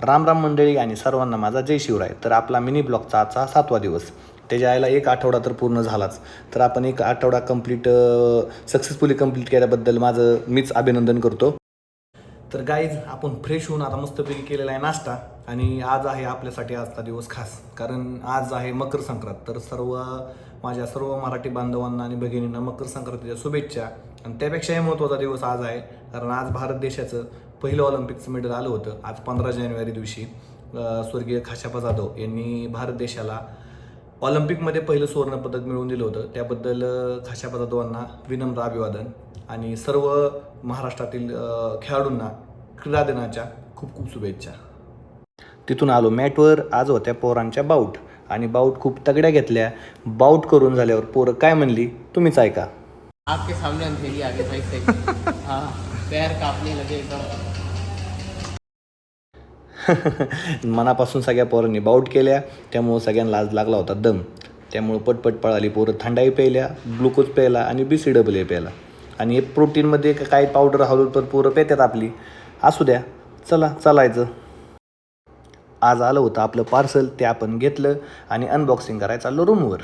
राम राम मंडळी आणि सर्वांना माझा जय शिवराय. तर आपला मिनी ब्लॉगचा आजचा 7वा दिवस. त्याच्या आईला एक आठवडा तर पूर्ण झालाच. तर आपण एक आठवडा सक्सेसफुली कंप्लीट केल्याबद्दल माझं मीच अभिनंदन करतो. तर गाईज आपण फ्रेश होऊन आता मस्तपैकी केलेला आहे नाश्ता आणि आज आहे आपल्यासाठी आजचा दिवस खास, कारण आज आहे मकर संक्रांत. तर माझ्या सर्व मराठी बांधवांना आणि भगिनींना मकर संक्रांतीच्या शुभेच्छा. आणि त्यापेक्षाही महत्त्वाचा दिवस आज आहे, कारण आज भारत देशाचं पहिलं ऑलिम्पिकचं मेडल आलं होतं. आज 15 जानेवारी दिवशी स्वर्गीय खाशाप्पा जाधव यांनी भारत देशाला ऑलिम्पिकमध्ये पहिलं सुवर्णपदक मिळवून दिलं होतं. त्याबद्दल खाशाप्पा जाधवांना विनम्र अभिवादन आणि सर्व महाराष्ट्रातील खेळाडूंना क्रीडा दिनाच्या खूप खूप शुभेच्छा. तिथून आलो मॅटवर. आज होत्या पोरांच्या बाऊट आणि बाऊट खूप तगड्या घेतल्या. बाऊट करून झाल्यावर पोरं काय म्हणली तुम्हीच ऐका. आपके सामने अंधेरी आगे भाई से हाँ पैर कांपने लगे एकदम. मनापासून सगळ्या पोरांनी बाऊट केल्या, त्यामुळं सगळ्यांना लाज लागला होता दम. त्यामुळं पटपट पळाली पोरं. थंडाई प्यायल्या, ग्लुकोज प्यायला आणि BCAA प्यायला. आणि हे प्रोटीनमध्ये काही पावडर हलवलं तर पोरं पेत्यात आपली. असू द्या, चालायचं. आज आलं होतं आपलं पार्सल, ते आपण घेतलं आणि अनबॉक्सिंग करायला चाललो रूमवर.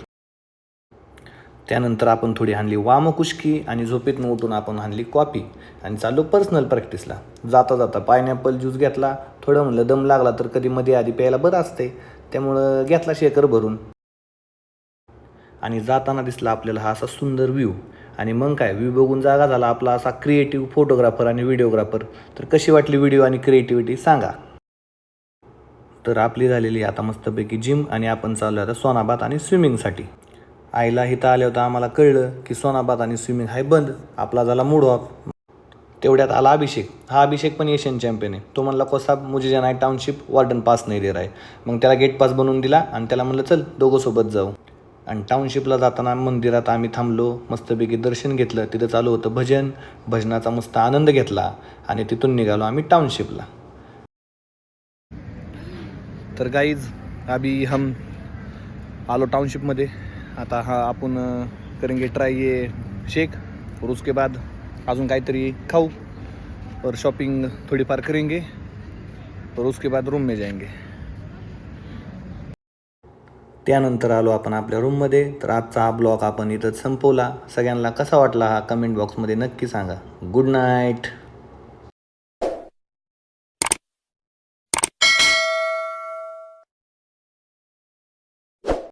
त्यानंतर आपण थोडी आणली वामकुष्की आणि झोपेतनं उठून आपण आणली कॉफी आणि चाललो पर्सनल प्रॅक्टिसला. जाता पायनॅपल ज्यूस घेतला. थोडं म्हणलं दम लागला तर कधी मध्ये आधी प्यायला बरं असते, त्यामुळं घेतला शेकर भरून. आणि जाताना दिसला आपल्याला हा असा सुंदर व्ह्यू. आणि मग काय, व्ह्यू बघून जागा झाला आपला असा क्रिएटिव्ह फोटोग्राफर आणि व्हिडिओग्राफर. तर कशी वाटली व्हिडिओ आणि क्रिएटिव्हिटी सांगा. तर आपली झालेली आता मस्तपैकी जिम आणि आपण चाललो आता सोनाबात आणि स्विमिंगसाठी. आईला इथं आल्या होतं आम्हाला कळलं की सोनाबात आणि स्विमिंग आहे बंद. आपला झाला मूड ऑफ. तेवढ्यात आला अभिषेक. हा अभिषेक पण एशियन चॅम्पियन आहे. तो म्हणला को साहब मुझे जाना है टाउनशिप, वार्डन पास नाही दे रहा है. मग त्याला गेट पास बनवून दिला आणि त्याला म्हणलं चल दोघं सोबत जाऊ. आणि टाउनशिपला जाताना मंदिरात आम्ही थांबलो, मस्तपैकी दर्शन घेतलं. तिथं चालू होतं भजन. भजनाचा मस्त आनंद घेतला आणि तिथून निघालो आम्ही टाउनशिपला. तर गाईज अभी हम आलो टाउनशिपमध्ये. आता हा आपण करेंगे ट्राय ये शेक और उसके बाद अजून काहीतरी खाऊ और शॉपिंग थोडीफार करेंगे और उसके बाद रूम में जाएंगे. त्यानंतर आलो आपण आपल्या रूममध्ये. तर आजचा हा ब्लॉग आपण इथंच संपवला. सगळ्यांना कसा वाटला हा कमेंट बॉक्समध्ये नक्की सांगा. Good night.